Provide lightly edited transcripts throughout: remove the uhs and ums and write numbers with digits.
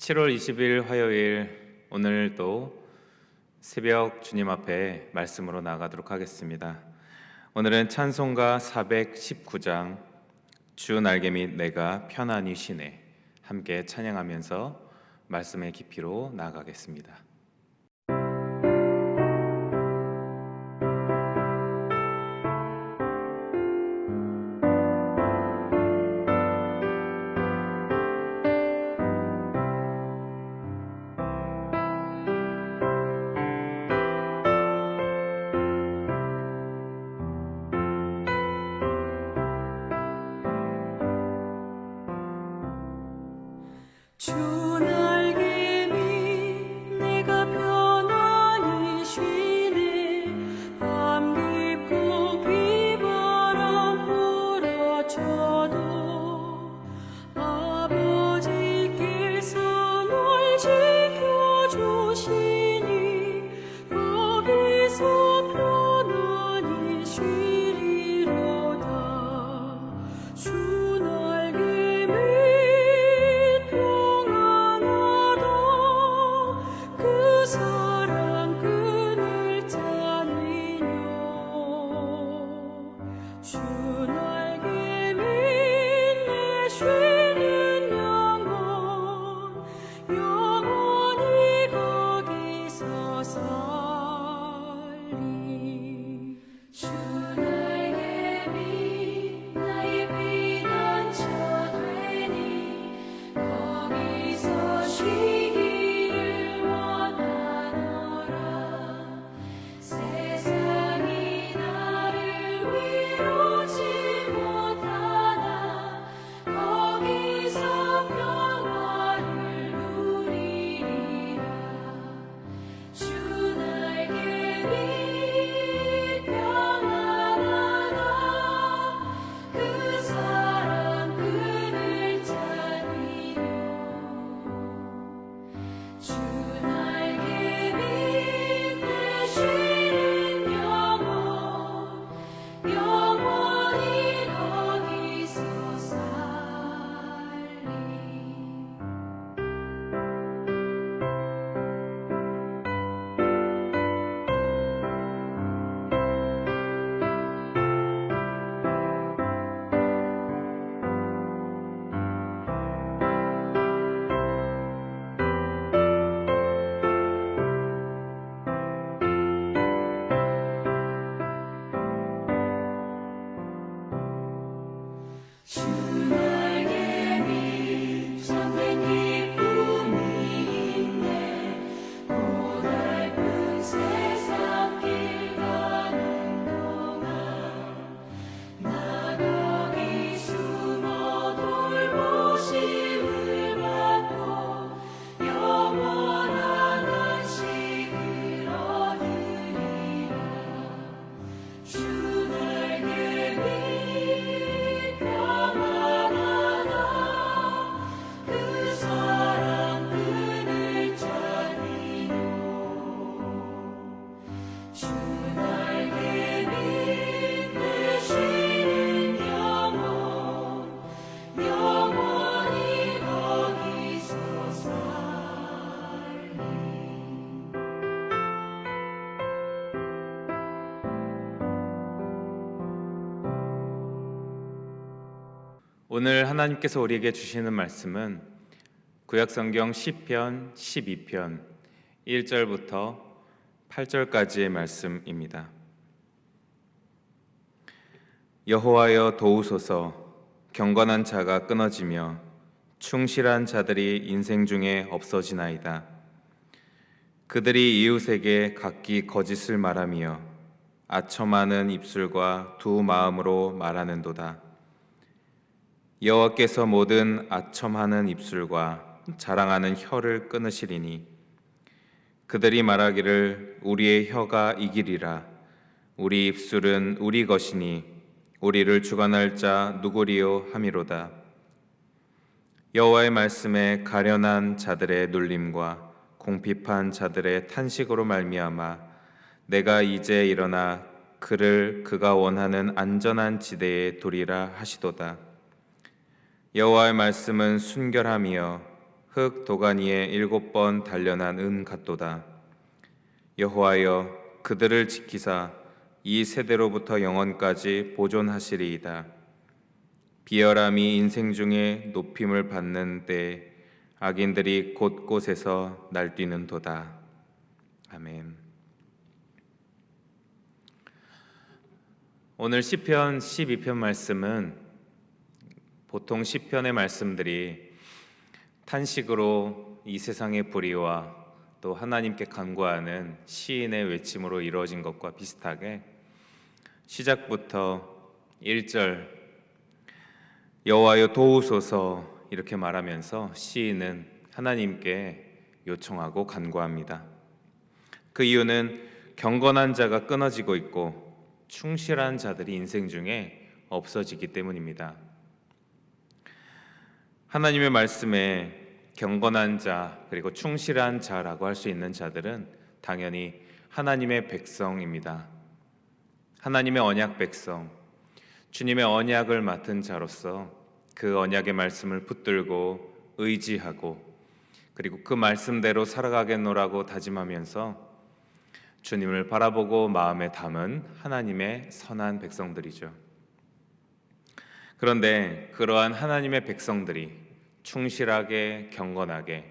7월 20일 화요일, 오늘도 새벽 주님 앞에 말씀으로 나가도록 하겠습니다. 오늘은 찬송가 419장 주 날개 및 내가 편안히 쉬네, 함께 찬양하면서 말씀의 깊이로 나아가겠습니다. 주 날개 밑 내가 편안히 쉬네. 밤 깊고 비바람 몰아쳐도 아버지께서 널 지켜주시니 거기서 편안히 쉬리로다. 주 날개 밑 그 사랑 끈을 짜니뇨. 주 날개 밑 내 쉬는 영혼 영원히 거기서 살리. 주 날개 밑 나의 피난처 되니 거기서 쉬기를 원하노라. 세상이 나를 위로치 못하나 거기서 평화를 누리리라. 주 날개 밑 평안하다. 그 사랑 끈을 짜니뇨. 주 날개 밑 내 쉬는 영혼 영원히 거기서 살리. 주 날개 밑 참된 기쁨이 있네. 고달픈 세상 길 가는 동안 나 거기 숨어 돌보심을 받고 영원한 안식을 얻으리라. 주 날개 밑 평안하다. 그 사랑 끈을 짜니뇨. 주 날개 밑 내 쉬는 영혼 영원히 거기서 살리. 오늘 하나님께서 우리에게 주시는 말씀은 구약성경 시편 12편 1절부터 8절까지의 말씀입니다. 여호와여 도우소서. 경건한 자가 끊어지며 충실한 자들이 인생 중에 없어지나이다. 그들이 이웃에게 각기 거짓을 말하며 아첨하는 입술과 두 마음으로 말하는도다. 여호와께서 모든 아첨하는 입술과 자랑하는 혀를 끊으시리니 그들이 말하기를 우리의 혀가 이기리라. 우리 입술은 우리 것이니 우리를 주관할 자 누구리요 함이로다. 여호와의 말씀에 가련한 자들의 눌림과 공핍한 자들의 탄식으로 말미암아 내가 이제 일어나 그를 그가 원하는 안전한 지대에 두리라 하시도다. 여호와의 말씀은 순결하며 흙 도가니에 7번 단련한 은 같도다. 여호와여 그들을 지키사 이 세대로부터 영원까지 보존하시리이다. 비열함이 인생 중에 높임을 받는 때 악인들이 곳곳에서 날뛰는도다. 아멘. 오늘 시편 12편 말씀은 보통 시편의 말씀들이 탄식으로 이 세상의 불의와 또 하나님께 간구하는 시인의 외침으로 이루어진 것과 비슷하게 시작부터 1절 여호와여 도우소서 이렇게 말하면서 시인은 하나님께 요청하고 간구합니다. 그 이유는 경건한 자가 끊어지고 있고 충실한 자들이 인생 중에 없어지기 때문입니다. 하나님의 말씀에 경건한 자 그리고 충실한 자라고 할 수 있는 자들은 당연히 하나님의 백성입니다. 하나님의 언약 백성, 주님의 언약을 맡은 자로서 그 언약의 말씀을 붙들고 의지하고 그리고 그 말씀대로 살아가겠노라고 다짐하면서 주님을 바라보고 마음에 담은 하나님의 선한 백성들이죠. 그런데 그러한 하나님의 백성들이 충실하게 경건하게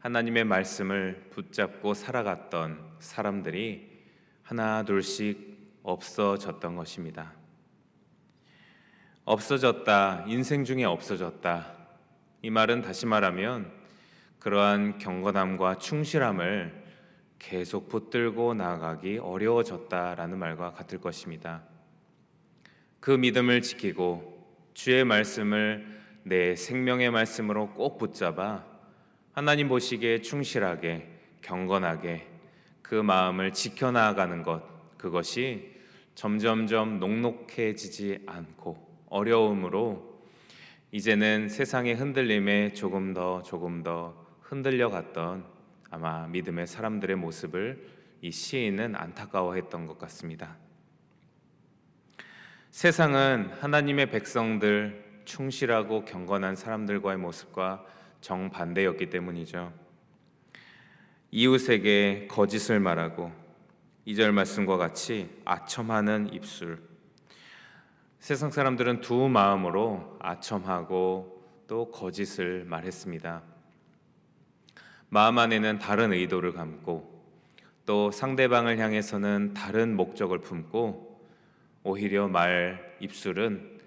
하나님의 말씀을 붙잡고 살아갔던 사람들이 하나 둘씩 없어졌던 것입니다. 없어졌다, 인생 중에 없어졌다. 이 말은 다시 말하면 그러한 경건함과 충실함을 계속 붙들고 나아가기 어려워졌다라는 말과 같을 것입니다. 그 믿음을 지키고 주의 말씀을 내 생명의 말씀으로 꼭 붙잡아 하나님 보시기에 충실하게 경건하게 그 마음을 지켜나가는 것, 그것이 점점점 녹록해지지 않고 어려움으로 이제는 세상의 흔들림에 조금 더 흔들려 갔던 아마 믿음의 사람들의 모습을 이 시인은 안타까워했던 것 같습니다. 세상은 하나님의 백성들 충실하고 경건한 사람들과의 모습과 정반대였기 때문이죠. 이웃에게 거짓을 말하고 2절 말씀과 같이 아첨하는 입술. 세상 사람들은 두 마음으로 아첨하고 또 거짓을 말했습니다. 마음 안에는 다른 의도를 담고 또 상대방을 향해서는 다른 목적을 품고 오히려 말 입술은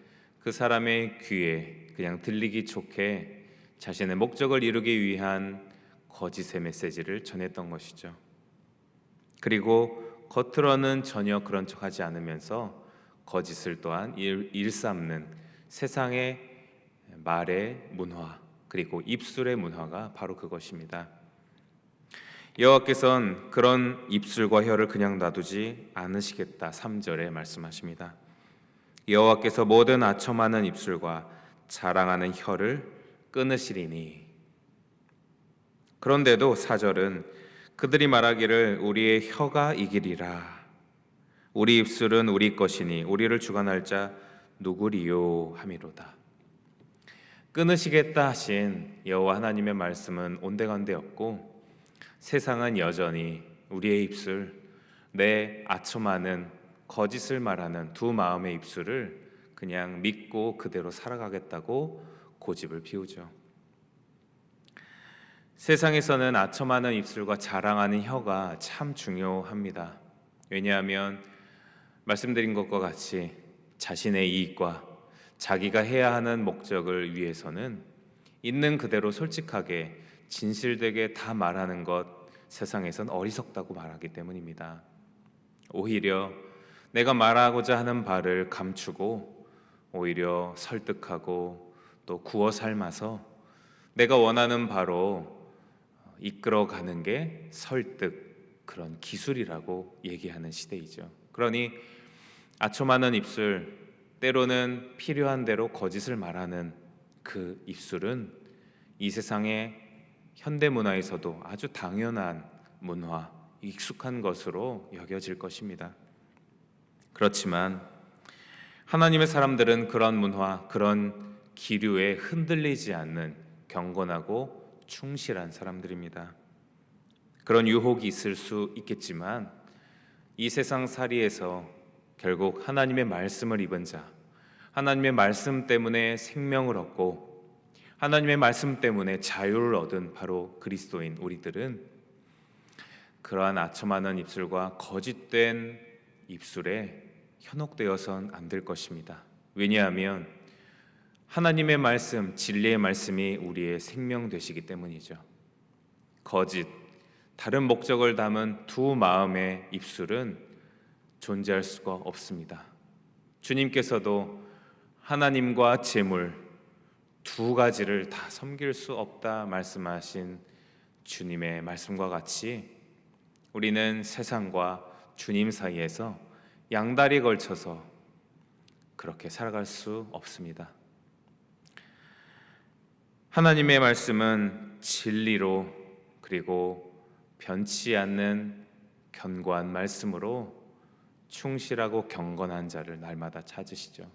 그 사람의 귀에 그냥 들리기 좋게 자신의 목적을 이루기 위한 거짓의 메시지를 전했던 것이죠. 그리고 겉으로는 전혀 그런 척하지 않으면서 거짓을 또한 일삼는 세상의 말의 문화 그리고 입술의 문화가 바로 그것입니다. 여호와께서는 그런 입술과 혀를 그냥 놔두지 않으시겠다 3절에 말씀하십니다. 여호와께서 모든 아첨하는 입술과 자랑하는 혀를 끊으시리니. 그런데도 4절은 그들이 말하기를 우리의 혀가 이기리라. 우리 입술은 우리 것이니 우리를 주관할 자 누구리요 하미로다. 끊으시겠다 하신 여호와 하나님의 말씀은 온데간데 없고 세상은 여전히 우리의 입술, 내 아첨하는 거짓을 말하는 두 마음의 입술을 그냥 믿고 그대로 살아가겠다고 고집을 피우죠. 세상에서는 아첨하는 입술과 자랑하는 혀가 참 중요합니다. 왜냐하면 말씀드린 것과 같이 자신의 이익과 자기가 해야 하는 목적을 위해서는 있는 그대로 솔직하게 진실되게 다 말하는 것 세상에선 어리석다고 말하기 때문입니다. 오히려 내가 말하고자 하는 바를 감추고 오히려 설득하고 또 구워 삶아서 내가 원하는 바로 이끌어가는 게 설득 그런 기술이라고 얘기하는 시대이죠. 그러니 아첨하는 입술, 때로는 필요한 대로 거짓을 말하는 그 입술은 이 세상의 현대 문화에서도 아주 당연한 문화, 익숙한 것으로 여겨질 것입니다. 그렇지만 하나님의 사람들은 그런 문화, 그런 기류에 흔들리지 않는 경건하고 충실한 사람들입니다. 그런 유혹이 있을 수 있겠지만 이 세상 살이에서 결국 하나님의 말씀을 입은 자, 하나님의 말씀 때문에 생명을 얻고 하나님의 말씀 때문에 자유를 얻은 바로 그리스도인 우리들은 그러한 아첨하는 입술과 거짓된 입술에 현혹되어선 안 될 것입니다. 왜냐하면 하나님의 말씀, 진리의 말씀이 우리의 생명 되시기 때문이죠. 거짓, 다른 목적을 담은 두 마음의 입술은 존재할 수가 없습니다. 주님께서도 하나님과 재물 두 가지를 다 섬길 수 없다 말씀하신 주님의 말씀과 같이 우리는 세상과 주님 사이에서 양다리 걸쳐서 그렇게 살아갈 수 없습니다. 하나님의 말씀은 진리로 그리고 변치 않는 견고한 말씀으로 충실하고 경건한 자를 날마다 찾으시죠.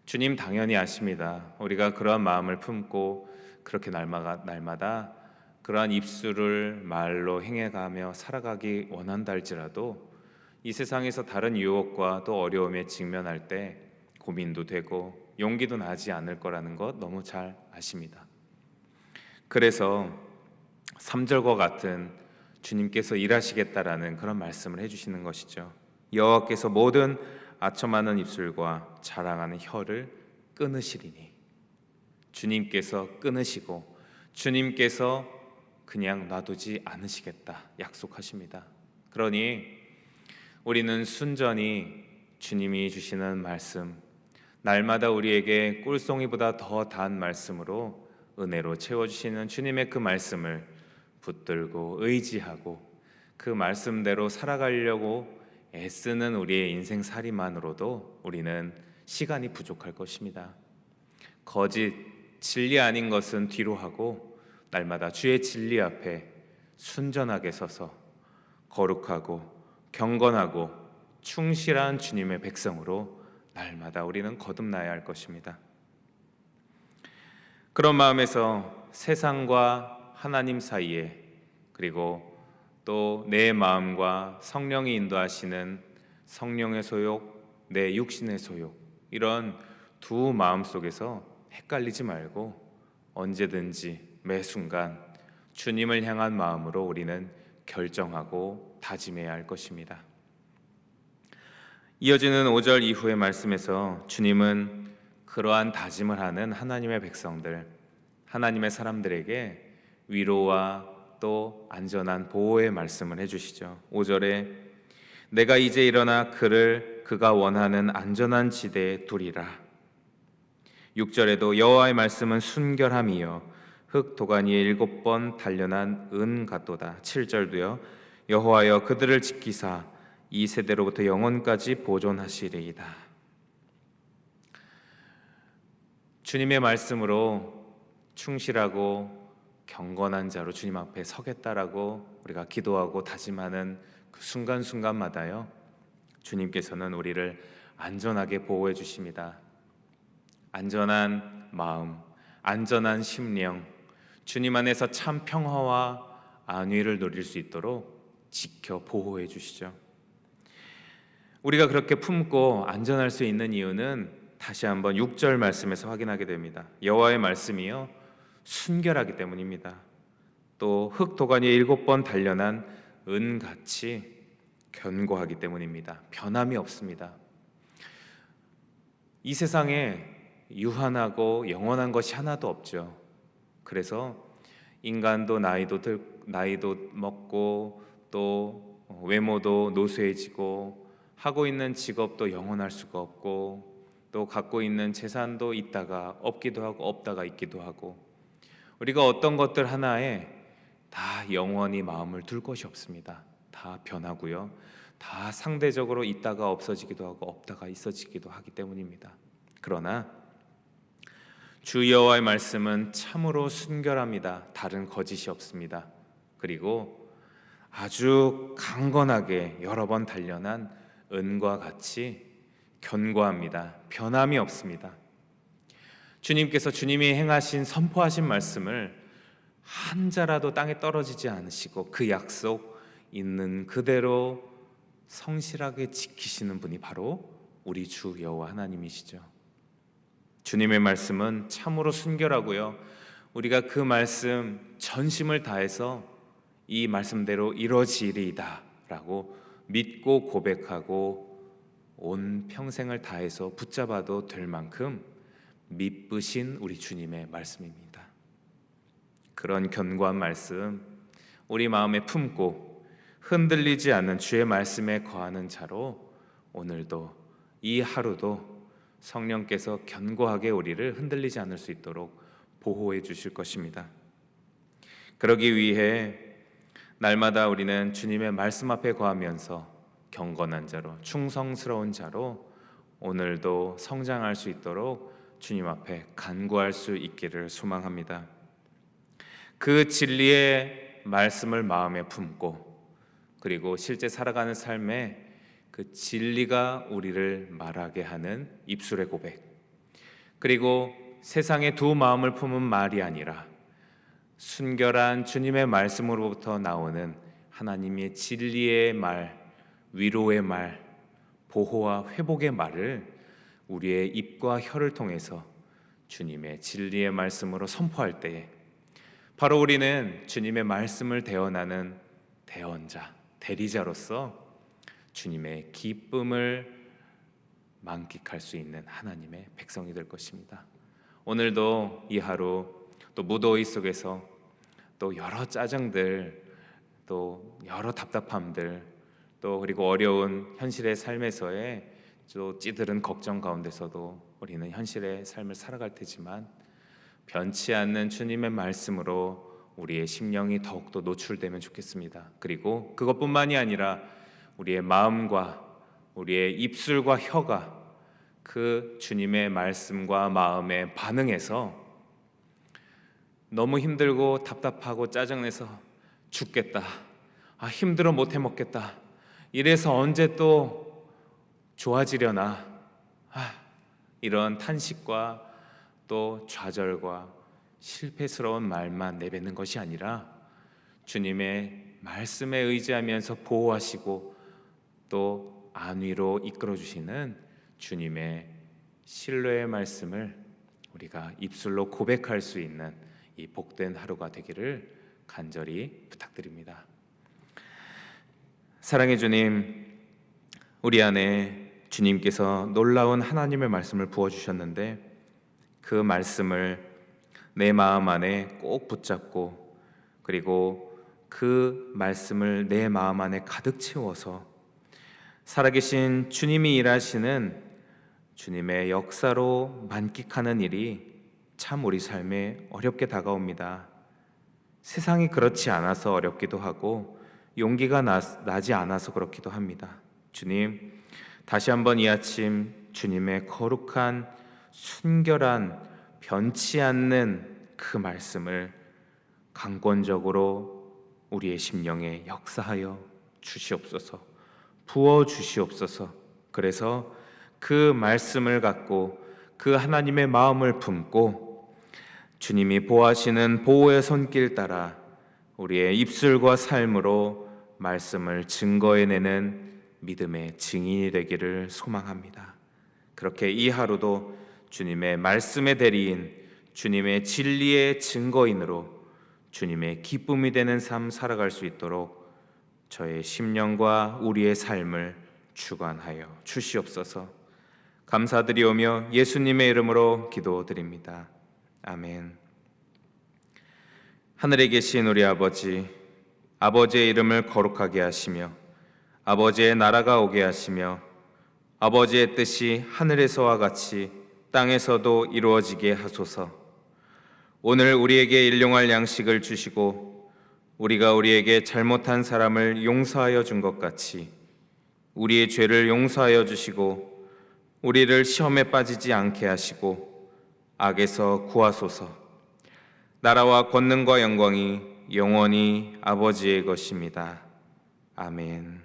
주님 당연히 아십니다. 우리가 그러한 마음을 품고 그렇게 날마다 그러한 입술을 말로 행해가며 살아가기 원한다 할지라도 이 세상에서 다른 유혹과 또 어려움에 직면할 때 고민도 되고 용기도 나지 않을 거라는 것 너무 잘 아십니다. 그래서 3절과 같은 주님께서 일하시겠다라는 그런 말씀을 해주시는 것이죠. 여호와께서 모든 아첨하는 입술과 자랑하는 혀를 끊으시리니, 주님께서 끊으시고 주님께서 그냥 놔두지 않으시겠다 약속하십니다. 그러니 우리는 순전히 주님이 주시는 말씀, 날마다 우리에게 꿀송이보다 더 단 말씀으로 은혜로 채워주시는 주님의 그 말씀을 붙들고 의지하고 그 말씀대로 살아가려고 애쓰는 우리의 인생살이만으로도 우리는 시간이 부족할 것입니다. 거짓, 진리 아닌 것은 뒤로 하고 날마다 주의 진리 앞에 순전하게 서서 거룩하고 경건하고 충실한 주님의 백성으로 날마다 우리는 거듭나야 할 것입니다. 그런 마음에서 세상과 하나님 사이에 그리고 또 내 마음과 성령이 인도하시는 성령의 소욕, 내 육신의 소욕, 이런 두 마음 속에서 헷갈리지 말고 언제든지 매 순간 주님을 향한 마음으로 우리는 결정하고 다짐해야 할 것입니다. 이어지는 5절 이후의 말씀에서 주님은 그러한 다짐을 하는 하나님의 백성들, 하나님의 사람들에게 위로와 또 안전한 보호의 말씀을 해주시죠. 5절에 내가 이제 일어나 그가 원하는 안전한 지대에 두리라. 6절에도 여호와의 말씀은 순결함이요 흙 도가니에 7번 단련한 은 같도다. 7절도요 여호와여 그들을 지키사 이 세대로부터 영원까지 보존하시리이다. 주님의 말씀으로 충실하고 경건한 자로 주님 앞에 서겠다라고 우리가 기도하고 다짐하는 그 순간순간마다요 주님께서는 우리를 안전하게 보호해 주십니다. 안전한 마음, 안전한 심령, 주님 안에서 참 평화와 안위를 누릴 수 있도록 지켜 보호해 주시죠. 우리가 그렇게 품고 안전할 수 있는 이유는 다시 한번 6절 말씀에서 확인하게 됩니다. 여호와의 말씀이요 순결하기 때문입니다. 또 흙 도가니에 7번 단련한 은같이 견고하기 때문입니다. 변함이 없습니다. 이 세상에 유한하고 영원한 것이 하나도 없죠. 그래서 인간도 나이도 먹고 또 외모도 노쇠해지고 하고 있는 직업도 영원할 수가 없고 또 갖고 있는 재산도 있다가 없기도 하고 없다가 있기도 하고 우리가 어떤 것들 하나에 다 영원히 마음을 둘 것이 없습니다. 다 변하고요. 다 상대적으로 있다가 없어지기도 하고 없다가 있어지기도 하기 때문입니다. 그러나 주 여호와의 말씀은 참으로 순결합니다. 다른 거짓이 없습니다. 그리고 아주 강건하게 여러 번 단련한 은과 같이 견고합니다. 변함이 없습니다. 주님께서 주님이 행하신 선포하신 말씀을 한 자라도 땅에 떨어지지 않으시고 그 약속 있는 그대로 성실하게 지키시는 분이 바로 우리 주 여호와 하나님이시죠. 주님의 말씀은 참으로 순결하고요, 우리가 그 말씀 전심을 다해서 이 말씀대로 이루어지리이다 라고 믿고 고백하고 온 평생을 다해서 붙잡아도 될 만큼 미쁘신 우리 주님의 말씀입니다. 그런 견고한 말씀 우리 마음에 품고 흔들리지 않는 주의 말씀에 거하는 자로 오늘도 이 하루도 성령께서 견고하게 우리를 흔들리지 않을 수 있도록 보호해 주실 것입니다. 그러기 위해 날마다 우리는 주님의 말씀 앞에 거하면서 경건한 자로, 충성스러운 자로 오늘도 성장할 수 있도록 주님 앞에 간구할 수 있기를 소망합니다. 그 진리의 말씀을 마음에 품고 그리고 실제 살아가는 삶에 그 진리가 우리를 말하게 하는 입술의 고백, 그리고 세상의 두 마음을 품은 말이 아니라 순결한 주님의 말씀으로부터 나오는 하나님의 진리의 말, 위로의 말, 보호와 회복의 말을 우리의 입과 혀를 통해서 주님의 진리의 말씀으로 선포할 때에 바로 우리는 주님의 말씀을 대언하는 대언자, 대리자로서 주님의 기쁨을 만끽할 수 있는 하나님의 백성이 될 것입니다. 오늘도 이 하루 또 무더위 속에서 또 여러 짜증들, 또 여러 답답함들, 또 그리고 어려운 현실의 삶에서의 또 찌들은 걱정 가운데서도 우리는 현실의 삶을 살아갈 테지만 변치 않는 주님의 말씀으로 우리의 심령이 더욱더 노출되면 좋겠습니다. 그리고 그것뿐만이 아니라 우리의 마음과 우리의 입술과 혀가 그 주님의 말씀과 마음에 반응해서 너무 힘들고 답답하고 짜증내서 죽겠다, 힘들어 못 해먹겠다, 이래서 언제 또 좋아지려나, 이런 탄식과 또 좌절과 실패스러운 말만 내뱉는 것이 아니라 주님의 말씀에 의지하면서 보호하시고 또 안위로 이끌어 주시는 주님의 신뢰의 말씀을 우리가 입술로 고백할 수 있는 이 복된 하루가 되기를 간절히 부탁드립니다. 사랑의 주님, 우리 안에 주님께서 놀라운 하나님의 말씀을 부어주셨는데 그 말씀을 내 마음 안에 꼭 붙잡고 그리고 그 말씀을 내 마음 안에 가득 채워서 살아계신 주님이 일하시는 주님의 역사로 만끽하는 일이 참 우리 삶에 어렵게 다가옵니다. 세상이 그렇지 않아서 어렵기도 하고 용기가 나지 않아서 그렇기도 합니다. 주님, 다시 한번 이 아침 주님의 거룩한 순결한 변치 않는 그 말씀을 강권적으로 우리의 심령에 역사하여 주시옵소서, 부어 주시옵소서. 그래서 그 말씀을 갖고 그 하나님의 마음을 품고 주님이 보호하시는 보호의 손길 따라 우리의 입술과 삶으로 말씀을 증거해내는 믿음의 증인이 되기를 소망합니다. 그렇게 이 하루도 주님의 말씀의 대리인, 주님의 진리의 증거인으로 주님의 기쁨이 되는 삶 살아갈 수 있도록 저의 심령과 우리의 삶을 주관하여 주시옵소서. 감사드리오며 예수님의 이름으로 기도드립니다. 아멘. 하늘에 계신 우리 아버지, 아버지의 이름을 거룩하게 하시며 아버지의 나라가 오게 하시며 아버지의 뜻이 하늘에서와 같이 땅에서도 이루어지게 하소서. 오늘 우리에게 일용할 양식을 주시고 우리가 우리에게 잘못한 사람을 용서하여 준 것 같이 우리의 죄를 용서하여 주시고 우리를 시험에 빠지지 않게 하시고 악에서 구하소서. 나라와 권능과 영광이 영원히 아버지의 것입니다. 아멘.